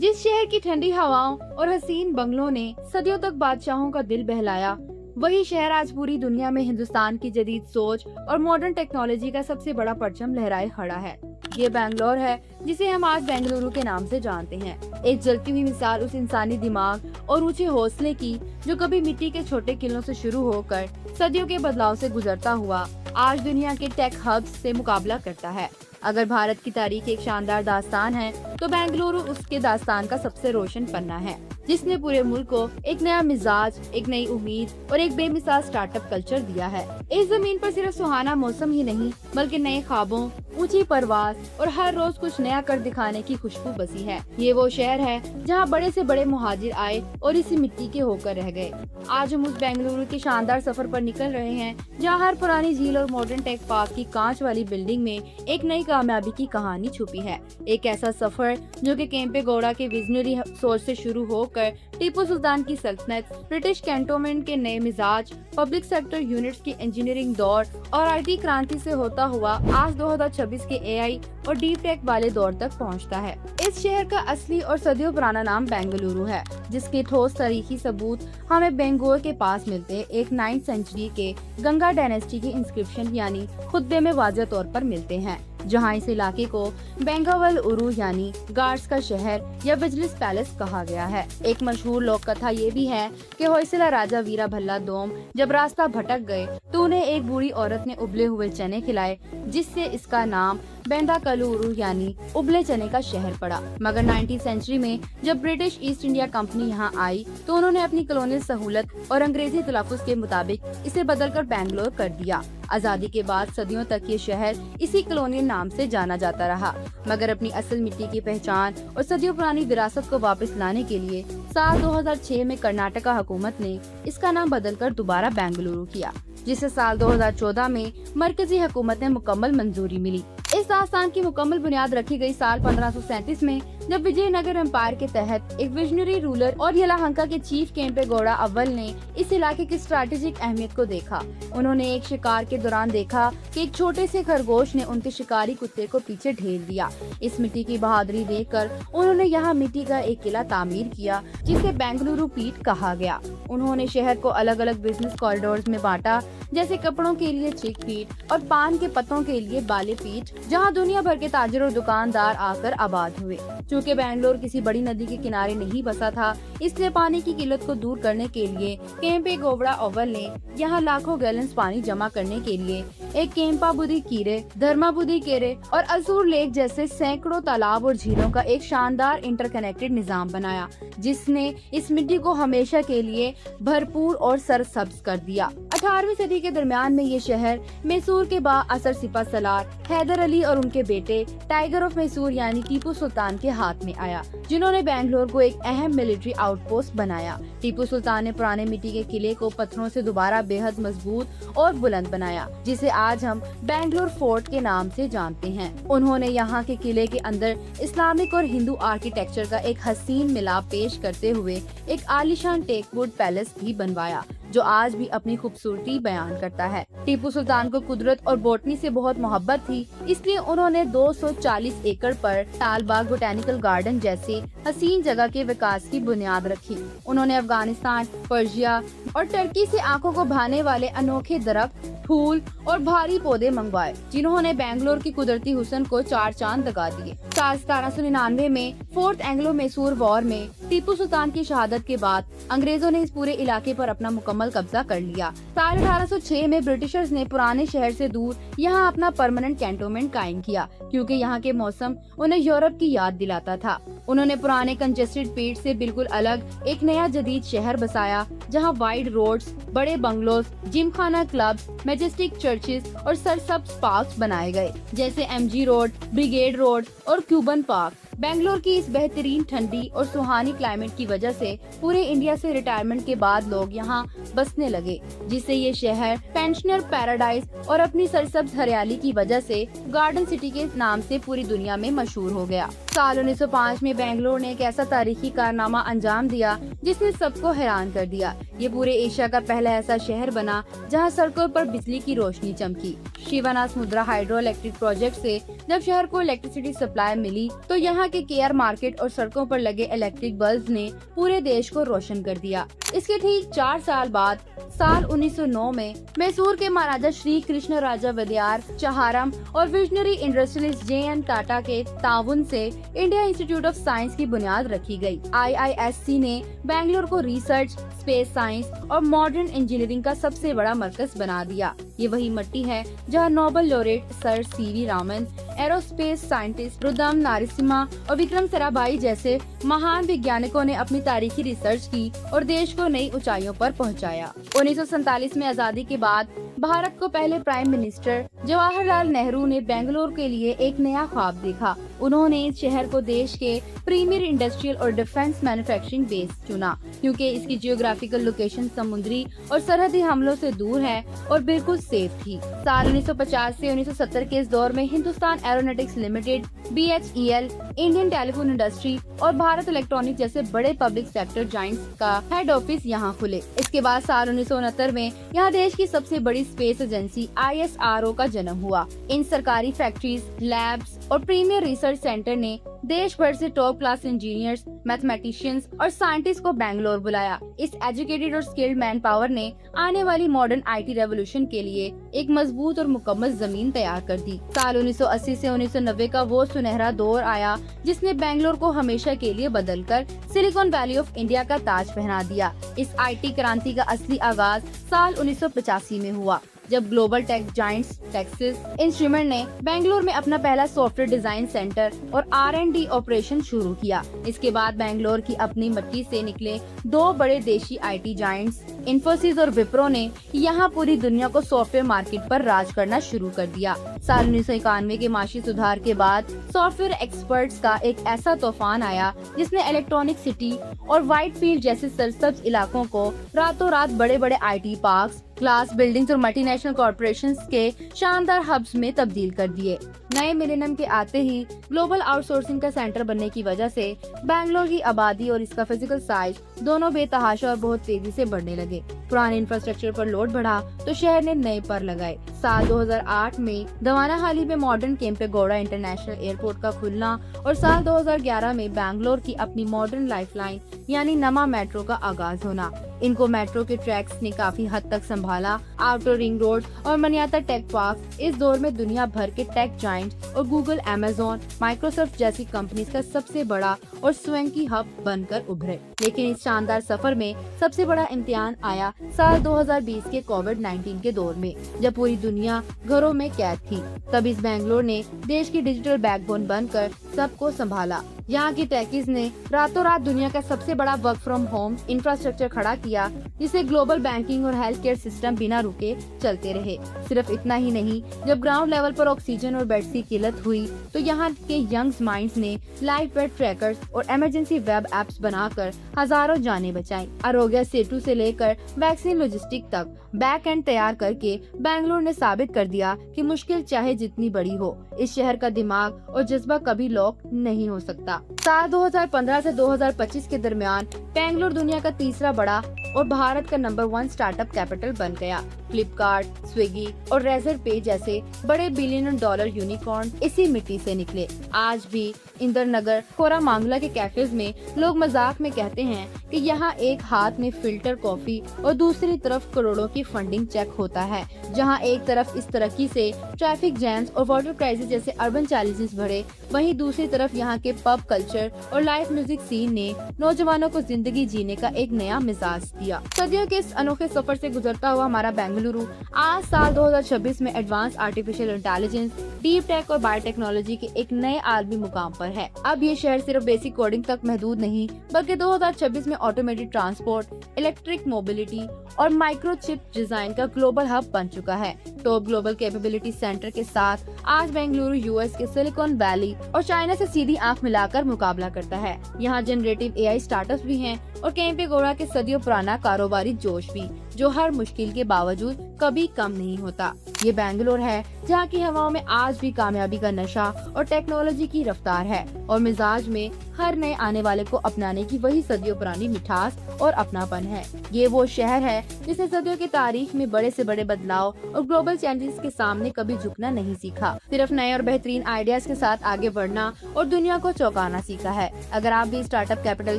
जिस शहर की ठंडी हवाओं और हसीन बंगलों ने सदियों तक बादशाहों का दिल बहलाया, वही शहर आज पूरी दुनिया में हिंदुस्तान की जदीद सोच और मॉडर्न टेक्नोलॉजी का सबसे बड़ा परचम लहराए खड़ा है। ये बैंगलोर है जिसे हम आज बेंगलुरु के नाम से जानते हैं। एक जलती हुई मिसाल उस इंसानी दिमाग और ऊंचे हौसले की जो कभी मिट्टी के छोटे किलों से शुरू होकर सदियों के बदलाव से गुजरता हुआ आज दुनिया के टेक हब्स से मुकाबला करता है। अगर भारत की तारीख एक शानदार दास्तान है, तो बेंगलुरु उसके दास्तान का सबसे रोशन पन्ना है, जिसने पूरे मुल्क को एक नया मिजाज, एक नई उम्मीद और एक बेमिसाल स्टार्टअप कल्चर दिया है। इस जमीन पर सिर्फ सुहाना मौसम ही नहीं, बल्कि नए ख्वाबों, ऊंची परवाज और हर रोज कुछ नया कर दिखाने की खुशबू बसी है। ये वो शहर है जहाँ बड़े से बड़े मुहाजिर आए और इसी मिट्टी के होकर रह गए। आज हम उस बेंगलुरु के शानदार सफर पर निकल रहे हैं, जहाँ हर पुरानी झील और मॉडर्न टेक पार्क की कांच वाली बिल्डिंग में एक नई कामयाबी की कहानी छुपी है। एक ऐसा सफर जो कि केम्पेगौड़ा के विजनरी सोच से शुरू होकर टीपू सुल्तान की सल्तनत, ब्रिटिश कैंटोनमेंट के नए मिजाज, पब्लिक सेक्टर यूनिट्स की इंजीनियरिंग दौर और आईटी क्रांति से होता हुआ आज 2026 के एआई और डीप टेक वाले दौर तक पहुंचता है। इस शहर का असली और सदियों पुराना नाम बेंगलुरु है, जिसके ठोस तारीखी सबूत हमें बेंगोर के पास मिलते एक 9th सेंचुरी के गंगा डायनेस्टी के इंस्क्रिप्शन यानी खुतबे में वाज़ेह तौर पर मिलते हैं, जहां इस इलाके को बेंगावल उरू यानी गार्ड्स का शहर या बिजलिस पैलेस कहा गया है। एक मशहूर लोक कथा ये भी है कि होयसला राजा वीरा भल्ला दोम जब रास्ता भटक गए तो उन्हें एक बूढ़ी औरत ने उबले हुए चने खिलाए, जिससे इसका नाम बेंदाकलुरु यानी उबले चने का शहर पड़ा। मगर 19वीं सेंचुरी में जब ब्रिटिश ईस्ट इंडिया कंपनी यहाँ आई तो उन्होंने अपनी कॉलोनियल सहूलत और अंग्रेजी तलफ़ुज़ के मुताबिक इसे बदलकर बैंगलोर कर दिया। आजादी के बाद सदियों तक ये शहर इसी कॉलोनियल नाम से जाना जाता रहा, मगर अपनी असल मिट्टी की पहचान और सदियों पुरानी विरासत को वापस लाने के लिए साल 2006 में कर्नाटका हुकूमत ने इसका नाम बदलकर दोबारा बेंगलुरु किया, जिसे साल 2014 में मरकजी हुकूमत ने मुकम्मल मंजूरी मिली। इस दास्तान की मुकम्मल बुनियाद रखी गई साल 1537 में, जब विजयनगर एम्पायर के तहत एक विजनरी रूलर और यलाहंका के चीफ केम्पेगौड़ा अव्वल ने इस इलाके की स्ट्रैटेजिक अहमियत को देखा। उन्होंने एक शिकार के दौरान देखा कि एक छोटे से खरगोश ने उनके शिकारी कुत्ते को पीछे ढेर दिया। इस मिट्टी की बहादुरी देखकर उन्होंने यहाँ मिट्टी का एक किला तामीर किया, जिसे बेंगलुरु पीठ कहा गया। उन्होंने शहर को अलग अलग बिजनेस कॉरिडोर्स में बांटा, जैसे कपड़ों के लिए चिक पीठ और पान के पत्तों के लिए बाले पीठ, जहाँ दुनिया भर के ताजिर और दुकानदार आकर आबाद हुए। चूँकि बेंगलोर किसी बड़ी नदी के किनारे नहीं बसा था, इसलिए पानी की किल्लत को दूर करने के लिए केम्पेगौड़ा अव्वल ने यहाँ लाखों गैलन्स पानी जमा करने के लिए एक केम्पाबुदी कीरे, धर्माबुदी केरे और अजूर लेक जैसे सैकड़ों तालाब और झीलों का एक शानदार इंटरकनेक्टेड निजाम बनाया, जिसने इस मिट्टी को हमेशा के लिए भरपूर और सरसब्ज कर दिया। 18वीं सदी के दरमियान में ये शहर मैसूर के बाअसर सिपा सलार हैदर अली और उनके बेटे टाइगर ऑफ मैसूर यानी टीपू सुल्तान के हाथ में आया, जिन्होंने बेंगलोर को एक अहम मिलिट्री आउटपोस्ट बनाया। टीपू सुल्तान ने पुराने मिट्टी के किले को पत्थरों से दोबारा बेहद मजबूत और बुलंद बनाया, जिसे आज हम बेंगलोर फोर्ट के नाम से जानते हैं। उन्होंने यहाँ के किले के अंदर इस्लामिक और हिंदू आर्किटेक्चर का एक हसीन मिलाप पेश करते हुए एक आलीशान टेकवुड पैलेस भी बनवाया, जो आज भी अपनी खूबसूरती बयान करता है। टीपू सुल्तान को कुदरत और बोटनी से बहुत मोहब्बत थी, इसलिए उन्होंने 240 एकड़ पर तालबाग बोटेनिकल गार्डन जैसी हसीन जगह के विकास की बुनियाद रखी। उन्होंने अफगानिस्तान, पर्शिया और टर्की से आंखों को भाने वाले अनोखे दरख्त, फूल और भारी पौधे मंगवाए, जिन्होंने बेंगलोर की कुदरती हुस्न को 4 चांद लगा दिए। साल 1799 में फोर्थ एंग्लो मैसूर वॉर में टीपू सुल्तान की शहादत के बाद अंग्रेजों ने इस पूरे इलाके पर अपना मुकम्मल कब्जा कर लिया। साल 1806 में ब्रिटिशर्स ने पुराने शहर से दूर यहाँ अपना परमानेंट कैंटोनमेंट कायम किया, क्योंकि यहाँ के मौसम उन्हें यूरोप की याद दिलाता था। उन्होंने पुराने कंजेस्टेड पीठ से बिल्कुल अलग एक नया जदीद शहर बसाया, जहाँ वाइड रोड्स, बड़े bungalows, Gymkhana clubs, majestic churches और सरसब्ज पार्क्स बनाए गए, जैसे एमजी रोड, ब्रिगेड रोड और क्यूबन पार्क। बेंगलोर की इस बेहतरीन ठंडी और सुहानी क्लाइमेट की वजह से पूरे इंडिया से रिटायरमेंट के बाद लोग यहाँ बसने लगे, जिससे ये शहर पेंशनर पैराडाइज और अपनी सरसब्ज हरियाली की वजह से गार्डन सिटी के नाम से पूरी दुनिया में मशहूर हो गया। साल 1905 में बेंगलोर ने एक ऐसा तारीखी कारनामा अंजाम दिया जिसने सबको हैरान कर दिया। ये पूरे एशिया का पहला ऐसा शहर बना जहां सड़कों पर बिजली की रोशनी चमकी। शिवनास मुद्रा हाइड्रो इलेक्ट्रिक प्रोजेक्ट से जब शहर को इलेक्ट्रिसिटी सप्लाई मिली तो यहाँ के केआर मार्केट और सड़कों पर लगे इलेक्ट्रिक बल्ब ने पूरे देश को रोशन कर दिया। इसके ठीक 4 साल बाद साल 1909 में मैसूर के महाराजा श्री कृष्ण राजा वदियार चहारम और विजनरी इंडस्ट्रियलिस्ट जे.एन. टाटा के ताउन से इंडिया इंस्टीट्यूट ऑफ साइंस की बुनियाद रखी गई। IISc ने बेंगलुरु को रिसर्च, स्पेस साइंस और मॉडर्न इंजीनियरिंग का सबसे बड़ा मरकज बना दिया। ये वही मिट्टी है जहां Nobel laureate sir C.V. Raman, aerospace scientist Roddam Narasimha और विक्रम साराभाई जैसे महान वैज्ञानिकों ने अपनी तारीखी रिसर्च की और देश को नई ऊंचाइयों पर पहुंचाया। 1947 में आजादी के बाद भारत को पहले प्राइम मिनिस्टर जवाहरलाल नेहरू ने बेंगलुरु के लिए एक नया ख्वाब देखा। उन्होंने इस शहर को देश के प्रीमियर इंडस्ट्रियल और डिफेंस मैन्युफैक्चरिंग बेस चुना क्योंकि इसकी जियोग्राफिकल लोकेशन समुद्री और सरहदी हमलों से दूर है और बिल्कुल सेफ थी। साल 1950 से 1970 के इस दौर में Hindustan aeronautics limited, BHEL, Indian telephone industry और भारत इलेक्ट्रॉनिक जैसे बड़े पब्लिक सेक्टर जायंट्स का हेड ऑफिस यहाँ खुले। इसके बाद साल 1969 में यहाँ देश की सबसे बड़ी स्पेस एजेंसी ISRO का जन्म हुआ। इन सरकारी फैक्ट्रीज, लैब्स और प्रीमियर रिसर्च सेंटर ने देश भर से टॉप क्लास इंजीनियर्स, मैथमेटिशियंस और साइंटिस्ट को बेंगलोर बुलाया। इस एजुकेटेड और स्किल्ड मैन पावर ने आने वाली मॉडर्न IT रेवोल्यूशन के लिए एक मजबूत और मुकम्मल जमीन तैयार कर दी। साल 1980 से 1990 का वो सुनहरा दौर आया जिसने बेंगलोर को हमेशा के लिए बदलकर सिलिकॉन वैली ऑफ इंडिया का ताज पहना दिया। इस IT क्रांति का असली आगाज साल 1985 में हुआ जब global tech giants Texas instrument ने बेंगलुरु में अपना पहला सॉफ्टवेयर डिजाइन सेंटर और R&D ऑपरेशन शुरू किया। इसके बाद बेंगलुरु की अपनी मिट्टी से निकले 2 बड़े देशी IT जायंट्स इन्फोसिस और विप्रो ने यहाँ पूरी दुनिया को सॉफ्टवेयर मार्केट पर राज करना शुरू कर दिया। साल 1991 के माशी सुधार के बाद सॉफ्टवेयर एक्सपर्ट्स का एक ऐसा तूफान आया जिसने इलेक्ट्रॉनिक सिटी और व्हाइट फील्ड जैसे सरसब्ज इलाकों को रातों रात बड़े बड़े IT पार्क्स, क्लास बिल्डिंग्स और मल्टीनेशनल कॉर्पोरेशंस के शानदार हब्स में तब्दील कर दिए। नए मिलेनियम के आते ही ग्लोबल आउटसोर्सिंग का सेंटर बनने की वजह से बेंगलोर की आबादी और इसका फिजिकल साइज दोनों बेतहाशा और बहुत तेजी से बढ़ने लगे। पुराने इंफ्रास्ट्रक्चर पर लोड बढ़ा तो शहर ने नए पर लगाए। साल 2008 में दवानाहाली में मॉडर्न केम्पेगौड़ा इंटरनेशनल एयरपोर्ट का खुलना और साल 2011 में बेंगलोर की अपनी मॉडर्न लाइफलाइन यानी नमा मेट्रो का आगाज होना। इनको मेट्रो के ट्रैक्स ने काफी हद तक संभाला। आउटर रिंग रोड और मनियाता टेक पार्क इस दौर में दुनिया भर के टेक जायंट और गूगल, अमेज़न, माइक्रोसॉफ्ट जैसी कंपनीज का सबसे बड़ा और स्वेंकी हब बनकर उभरे। लेकिन इस शानदार सफर में सबसे बड़ा इम्तिहान आया साल 2020 के कोविड-19 के दौर में, जब पूरी दुनिया घरों में कैद थी। तब इस बेंगलोर ने देश की डिजिटल बैकबोन बनकर सबको संभाला। यहाँ की टेकीज ने रातों रात दुनिया का सबसे बड़ा वर्क फ्रॉम होम इंफ्रास्ट्रक्चर खड़ा किया, जिसे ग्लोबल बैंकिंग और हेल्थ केयर सिस्टम बिना रुके चलते रहे। सिर्फ इतना ही नहीं, जब ग्राउंड लेवल पर ऑक्सीजन और बेड्स की किल्लत हुई तो यहाँ के यंग माइंड्स ने लाइव बेड ट्रैकर्स और इमरजेंसी वेब एप्स बनाकर हजारों जानें बचाई। आरोग्य सेतु से लेकर वैक्सीन लॉजिस्टिक तक बैक एंड तैयार करके बेंगलुरु ने साबित कर दिया कि मुश्किल चाहे जितनी बड़ी हो, इस शहर का दिमाग और जज्बा कभी लॉक नहीं हो सकता। साल 2015 से 2025 के दरमियान बेंगलुरु दुनिया का तीसरा बड़ा और भारत का नंबर 1 स्टार्टअप कैपिटल बन गया। फ्लिपकार्ट, स्विगी और रेजर पे जैसे बड़े बिलियन डॉलर यूनिकॉर्न इसी मिट्टी से निकले। आज भी इंदर नगर, कोरामांगला के कैफेज में लोग मजाक में कहते हैं कि यहाँ एक हाथ में फिल्टर कॉफी और दूसरी तरफ करोड़ों की फंडिंग चेक होता है। जहाँ एक तरफ इस तरक्की से ट्रैफिक जैम्स और वाटर क्राइसिस जैसे अर्बन चैलेंजेस बढ़े, वहीं दूसरी तरफ यहाँ के पब कल्चर और लाइव म्यूजिक सीन ने नौजवानों को जिंदगी जीने का एक नया मिजाज दिया। सदियों के इस अनोखे सफर से गुजरता हुआ हमारा बेंगलुरु आज साल 2026 में advance artificial intelligence, deep tech और बायोटेक्नोलॉजी के एक नए आलमी मुकाम पर है। अब ये शहर सिर्फ बेसिक कोडिंग तक महदूद नहीं, बल्कि 2026 में ऑटोमेटेड ट्रांसपोर्ट, इलेक्ट्रिक मोबिलिटी और माइक्रोचिप डिजाइन का ग्लोबल हब बन चुका है। टॉप ग्लोबल कैपेबिलिटी सेंटर के साथ आज बेंगलुरु यूएस के सिलिकॉन वैली और चाइना से सीधी आंख मिलाकर मुकाबला करता है। यहाँ जनरेटिव AI स्टार्टअप्स भी हैं और केम्पेगौड़ा के सदियों पुराना कारोबारी जोश भी, जो हर मुश्किल के बावजूद कभी कम नहीं होता। ये बेंगलोर है जहाँ की हवाओं में आज भी कामयाबी का नशा और टेक्नोलॉजी की रफ्तार है और मिजाज में हर नए आने वाले को अपनाने की वही सदियों पुरानी मिठास और अपनापन है। ये वो शहर है जिसने सदियों की तारीख में बड़े से बड़े बदलाव और ग्लोबल चैलेंजेस के सामने कभी झुकना नहीं सीखा, सिर्फ नए और बेहतरीन आइडियाज के साथ आगे बढ़ना और दुनिया को चौंकाना सीखा है। अगर आप भी स्टार्टअप कैपिटल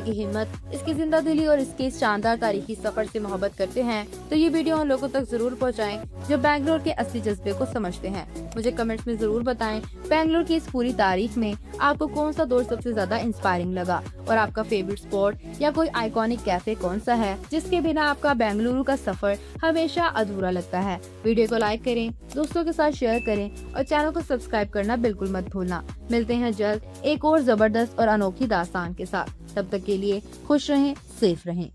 की हिम्मत, इसकी जिंदा दिली और इसके इस शानदार तारीखी सफर से मोहब्बत करते हैं तो ये वीडियो उन लोगों तक जरूर पहुँचाएं जो बैंगलोर के असली जज्बे को समझते हैं। मुझे कमेंट्स में जरूर बताएं बैंगलोर की इस पूरी तारीख में आपको कौन सा दौर सबसे ज्यादा इंस्पायरिंग लगा और आपका फेवरेट स्पॉट या कोई आइकॉनिक कैफे कौन सा है जिसके बिना आपका बेंगलुरु का सफर हमेशा अधूरा लगता है। वीडियो को लाइक करें, दोस्तों के साथ शेयर करें और चैनल को सब्सक्राइब करना बिल्कुल मत भूलना। मिलते हैं जल्द एक और जबरदस्त और अनोखी दास्तान के साथ। तब तक के लिए खुश रहें, सेफ रहें।